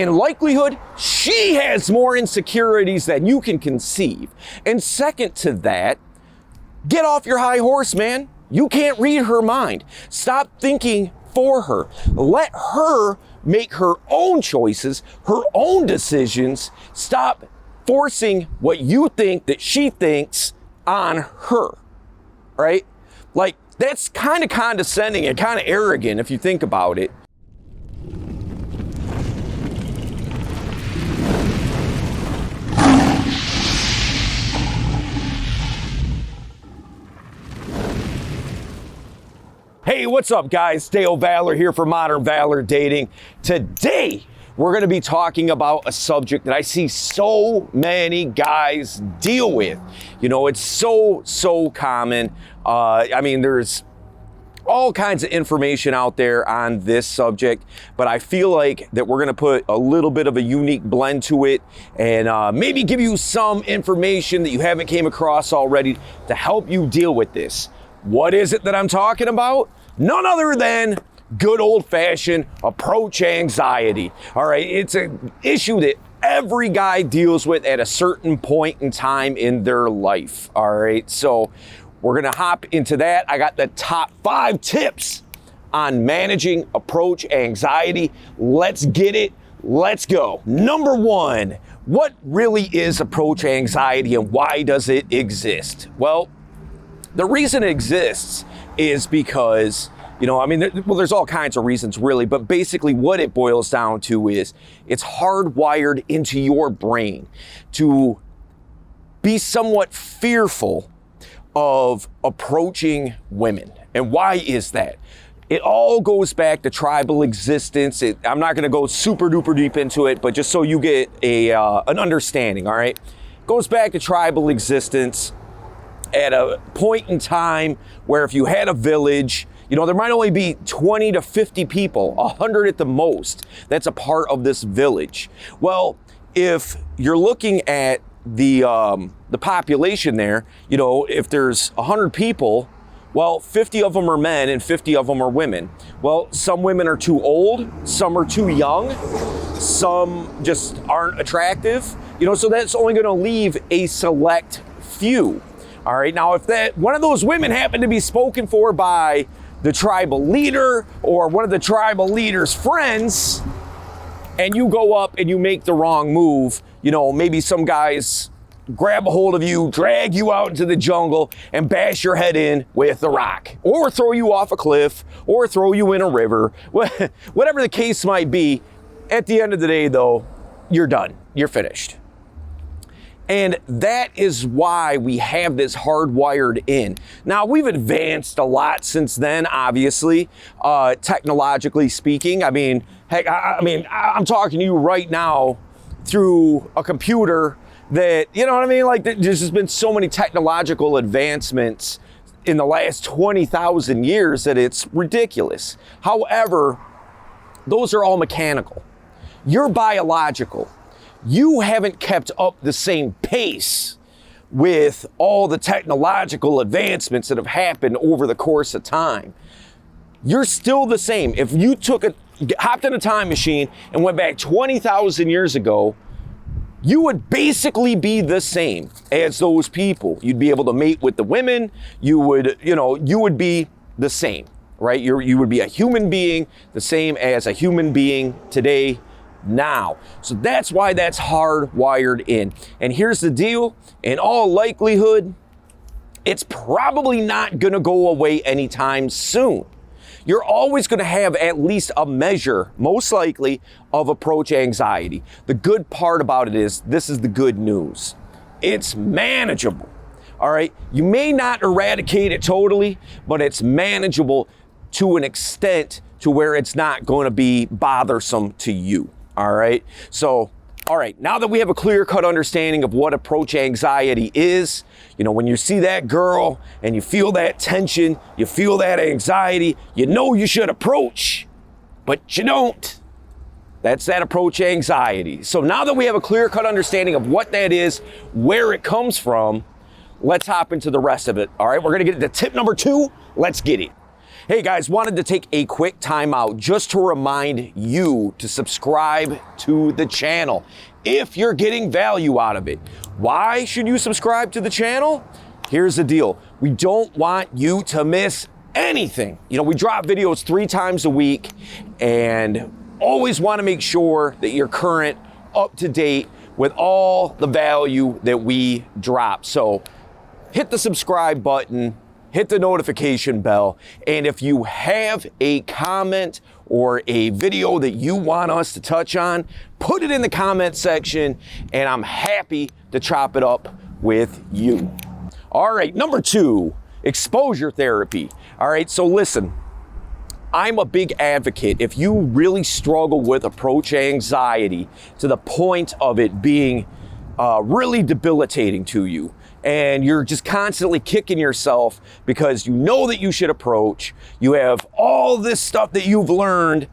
in likelihood, she has more insecurities than you can conceive. And second to that, get off your high horse, man. You can't read her mind. Stop thinking for her. Let her make her own choices, her own decisions. Stop forcing what you think that she thinks on her, right? Like, that's kind of condescending and kind of arrogant if you think about it. Hey, what's up, guys? Dale Valor here for Modern Valor Dating. Today, we're going to be talking about a subject that I see so many guys deal with. You know, it's so common. I mean, there's all kinds of information out there on this subject, but I feel like that we're going to put a little bit of a unique blend to it and maybe give you some information that you haven't came across already to help you deal with this. What is it that I'm talking about? None other than good old-fashioned approach anxiety. All right, it's an issue that every guy deals with at a certain point in time in their life. All right, so we're gonna hop into that. I got the top 5 tips on managing approach anxiety. Let's get it. Let's go. Number 1, what really is approach anxiety and why does it exist? Well, the reason it exists is because, you know, I mean, there's all kinds of reasons really, but basically what it boils down to is it's hardwired into your brain to be somewhat fearful of approaching women. And why is that? It all goes back to tribal existence. I'm not going to go super duper deep into it, but just so you get an understanding, all right? It goes back to tribal existence at a point in time where if you had a village, you know, there might only be 20 to 50 people, 100 at the most, that's a part of this village. Well, if you're looking at the population there, you know, if there's 100 people, well, 50 of them are men and 50 of them are women. Well, some women are too old, some are too young, some just aren't attractive, you know, so that's only gonna leave a select few. All right, now if that one of those women happened to be spoken for by the tribal leader or one of the tribal leader's friends, and you go up and you make the wrong move, you know, maybe some guys grab a hold of you, drag you out into the jungle and bash your head in with a rock, or throw you off a cliff, or throw you in a river, whatever the case might be, at the end of the day though, you're done, you're finished. And that is why we have this hardwired in. Now, we've advanced a lot since then, obviously, technologically speaking. I mean, heck, I'm talking to you right now through a computer that, you know what I mean? Like, there's just been so many technological advancements in the last 20,000 years that it's ridiculous. However, those are all mechanical. You're biological. You haven't kept up the same pace with all the technological advancements that have happened over the course of time. You're still the same. If you hopped in a time machine and went back 20,000 years ago, you would basically be the same as those people. You'd be able to mate with the women. You would be the same, right? You would be a human being, the same as a human being today, now. So that's why that's hardwired in. And here's the deal, in all likelihood, it's probably not gonna go away anytime soon. You're always gonna have at least a measure, most likely, of approach anxiety. The good part about it is, this is the good news. It's manageable, all right? You may not eradicate it totally, but it's manageable to an extent to where it's not gonna be bothersome to you. All right, so, all right, now that we have a clear-cut understanding of what approach anxiety is, you know, when you see that girl and you feel that tension, you feel that anxiety, you know you should approach, but you don't. That's that approach anxiety. So now that we have a clear-cut understanding of what that is, where it comes from, let's hop into the rest of it. All right, we're gonna get to tip number 2. Let's get it. Hey guys, wanted to take a quick time out just to remind you to subscribe to the channel if you're getting value out of it. Why should you subscribe to the channel? Here's the deal. We don't want you to miss anything. You know, we drop videos 3 times a week and always want to make sure that you're current, up to date with all the value that we drop. So hit the subscribe button, hit the notification bell, and if you have a comment or a video that you want us to touch on, put it in the comment section, and I'm happy to chop it up with you. All right, number 2, exposure therapy. All right, so listen, I'm a big advocate. If you really struggle with approach anxiety to the point of it being really debilitating to you, and you're just constantly kicking yourself because you know that you should approach, you have all this stuff that you've learned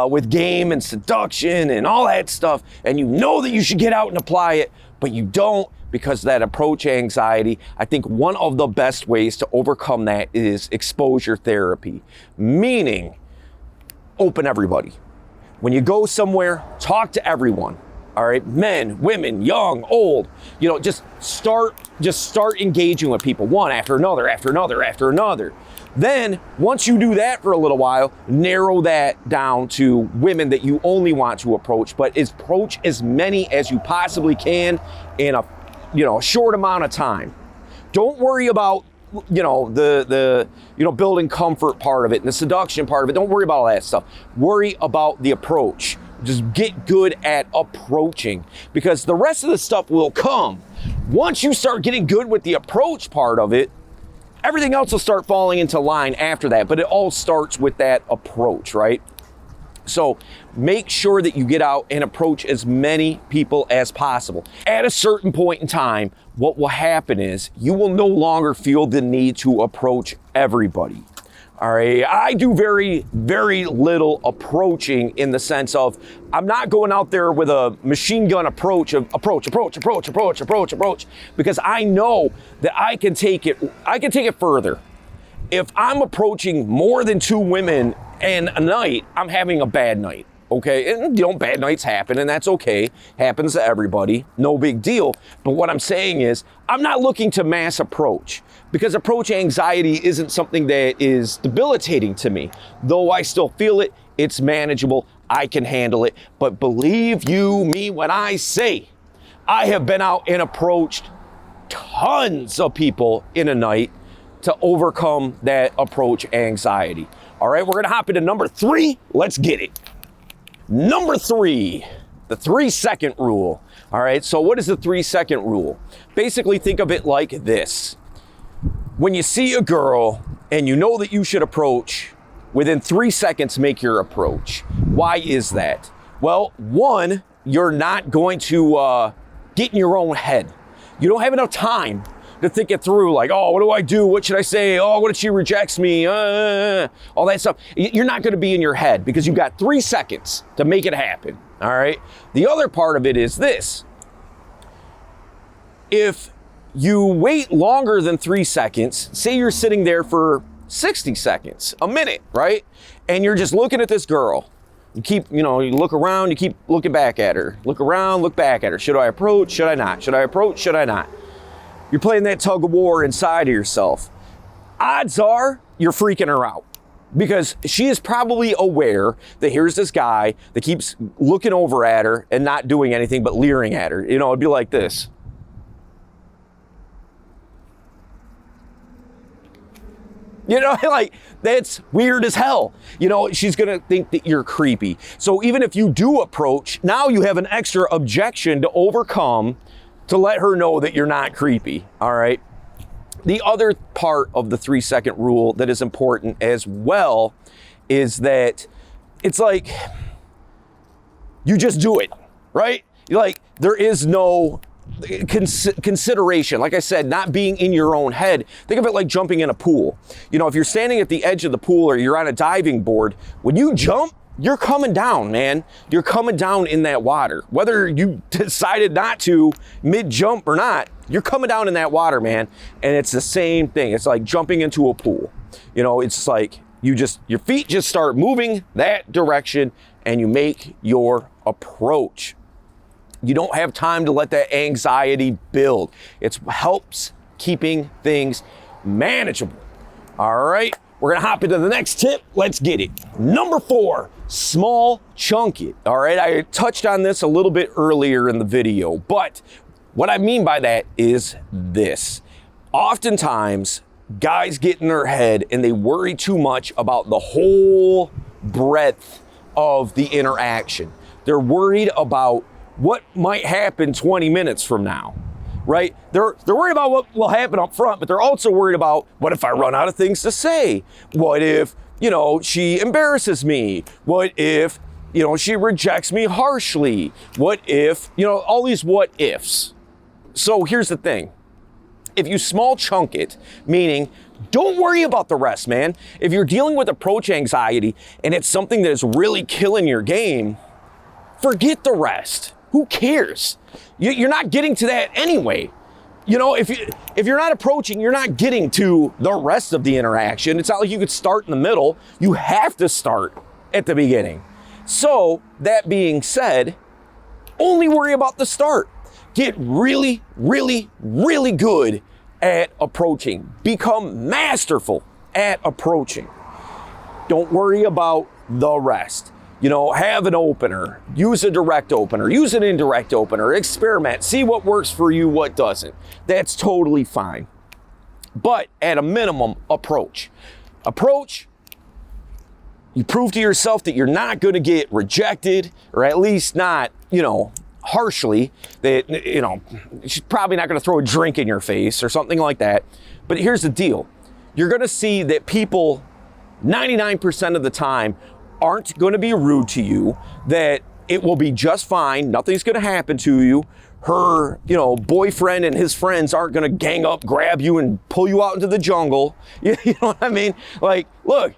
with game and seduction and all that stuff, and you know that you should get out and apply it, but you don't because of that approach anxiety. I think one of the best ways to overcome that is exposure therapy, meaning open everybody. When you go somewhere, talk to everyone. All right, men, women, young, old, you know, just start engaging with people, one after another, after another, after another. Then once you do that for a little while, narrow that down to women that you only want to approach, but approach as many as you possibly can in a short amount of time. Don't worry about the building comfort part of it and the seduction part of it. Don't worry about all that stuff. Worry about the approach. Just get good at approaching, because the rest of the stuff will come. Once you start getting good with the approach part of it, everything else will start falling into line after that, but it all starts with that approach, right? So make sure that you get out and approach as many people as possible. At a certain point in time, what will happen is you will no longer feel the need to approach everybody. All right, I do very, very little approaching in the sense of I'm not going out there with a machine gun approach of approach, because I know that I can take it further. If I'm approaching more than 2 women in a night, I'm having a bad night. Okay, and bad nights happen, and that's okay. Happens to everybody, no big deal. But what I'm saying is, I'm not looking to mass approach, because approach anxiety isn't something that is debilitating to me. Though I still feel it, it's manageable, I can handle it. But believe you me when I say, I have been out and approached tons of people in a night to overcome that approach anxiety. All right, we're gonna hop into number 3. Let's get it. Number 3, the 3-second rule. All right, so what is the 3-second rule? Basically, think of it like this. When you see a girl and you know that you should approach, within 3 seconds, make your approach. Why is that? Well, 1, you're not going to get in your own head. You don't have enough time to think it through, like, oh, what do I do? What should I say? Oh, what if she rejects me? All that stuff. You're not going to be in your head because you've got 3 seconds to make it happen, all right? The other part of it is this. If you wait longer than 3 seconds, say you're sitting there for 60 seconds, a minute, right? And you're just looking at this girl. You look around, you keep looking back at her. Look around, look back at her. Should I approach? Should I not? Should I approach? Should I not? You're playing that tug of war inside of yourself. Odds are you're freaking her out, because she is probably aware that here's this guy that keeps looking over at her and not doing anything but leering at her. It'd be like this. Like, that's weird as hell. She's gonna think that you're creepy. So even if you do approach, now you have an extra objection to overcome to let her know that you're not creepy, all right? The other part of the 3-second rule that is important as well is that it's like, you just do it, right? Like, there is no consideration. Like I said, not being in your own head. Think of it like jumping in a pool. If you're standing at the edge of the pool or you're on a diving board, when you jump, you're coming down, man. You're coming down in that water. Whether you decided not to mid-jump or not, you're coming down in that water, man. And it's the same thing. It's like jumping into a pool. It's like, your feet just start moving that direction and you make your approach. You don't have time to let that anxiety build. It helps keeping things manageable. All right, we're gonna hop into the next tip. Let's get it. Number 4, small chunk it. All right, I touched on this a little bit earlier in the video, but what I mean by that is this. Oftentimes, guys get in their head and they worry too much about the whole breadth of the interaction. They're worried about what might happen 20 minutes from now, right? They're worried about what will happen up front, but they're also worried about, what if I run out of things to say? What if, she embarrasses me? What if, she rejects me harshly? What if, all these what ifs. So here's the thing. If you small chunk it, meaning don't worry about the rest, man. If you're dealing with approach anxiety and it's something that is really killing your game, forget the rest. Who cares? You're not getting to that anyway. If you're not approaching, you're not getting to the rest of the interaction. It's not like you could start in the middle. You have to start at the beginning. So that being said, only worry about the start. Get really, really, really good at approaching. Become masterful at approaching. Don't worry about the rest. Have an opener, use a direct opener, use an indirect opener, experiment, see what works for you, what doesn't. That's totally fine. But at a minimum, approach. Approach, you prove to yourself that you're not going to get rejected, or at least not, harshly, that, she's probably not going to throw a drink in your face or something like that. But here's the deal. You're going to see that people 99% of the time aren't going to be rude to you, that it will be just fine. Nothing's going to happen to you. Her, boyfriend and his friends aren't going to gang up, grab you and pull you out into the jungle. You know what I mean? Like, look,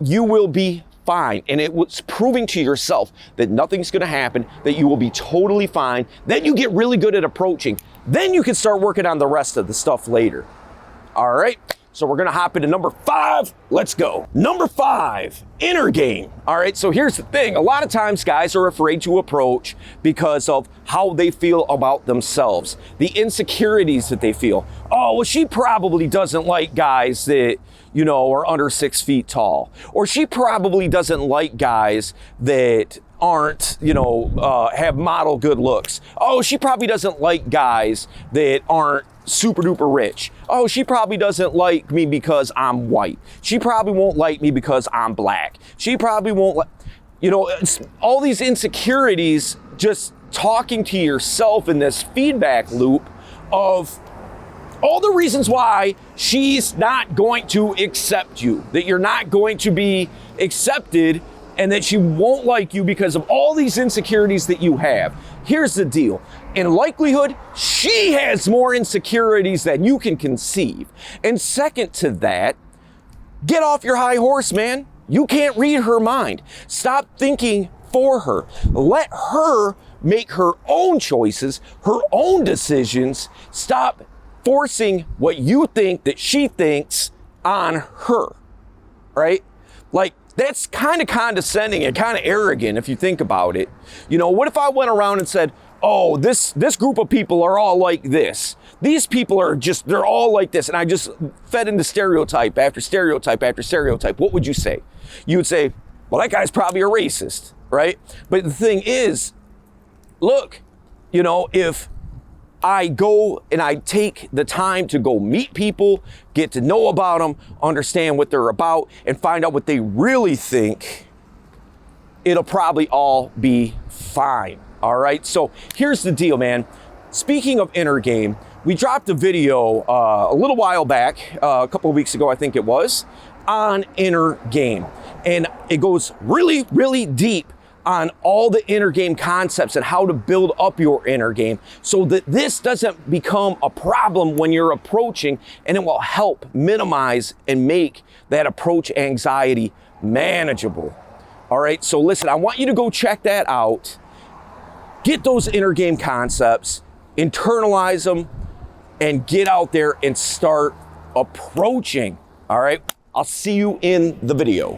you will be fine. And it was proving to yourself that nothing's going to happen, that you will be totally fine. Then you get really good at approaching. Then you can start working on the rest of the stuff later. All right. So we're going to hop into number 5. Let's go. Number 5, inner game. All right. So here's the thing. A lot of times guys are afraid to approach because of how they feel about themselves, the insecurities that they feel. Oh, well, she probably doesn't like guys that, are under 6 feet tall, or she probably doesn't like guys that aren't, have model good looks. Oh, she probably doesn't like guys that aren't super duper rich. Oh, she probably doesn't like me because I'm white. She probably won't like me because I'm black. She probably won't like, all these insecurities, just talking to yourself in this feedback loop of all the reasons why she's not going to accept you, that you're not going to be accepted, and that she won't like you because of all these insecurities that you have. Here's the deal. In likelihood, she has more insecurities than you can conceive. And second to that, get off your high horse, man. You can't read her mind. Stop thinking for her. Let her make her own choices, her own decisions. Stop forcing what you think that she thinks on her, right? Like, that's kind of condescending and kind of arrogant if you think about it. What if I went around and said, oh, this group of people are all like this. These people are they're all like this. And I just fed into stereotype after stereotype after stereotype. What would you say? You would say, well, that guy's probably a racist, right? But the thing is, look, if I go and I take the time to go meet people, get to know about them, understand what they're about, and find out what they really think, it'll probably all be fine. All right. So here's the deal, man. Speaking of inner game, we dropped a video a little while back, a couple of weeks ago, I think it was, on inner game. And it goes really, really deep on all the inner game concepts and how to build up your inner game so that this doesn't become a problem when you're approaching, and it will help minimize and make that approach anxiety manageable. All right, so listen, I want you to go check that out. Get those inner game concepts, internalize them, and get out there and start approaching. All right, I'll see you in the video.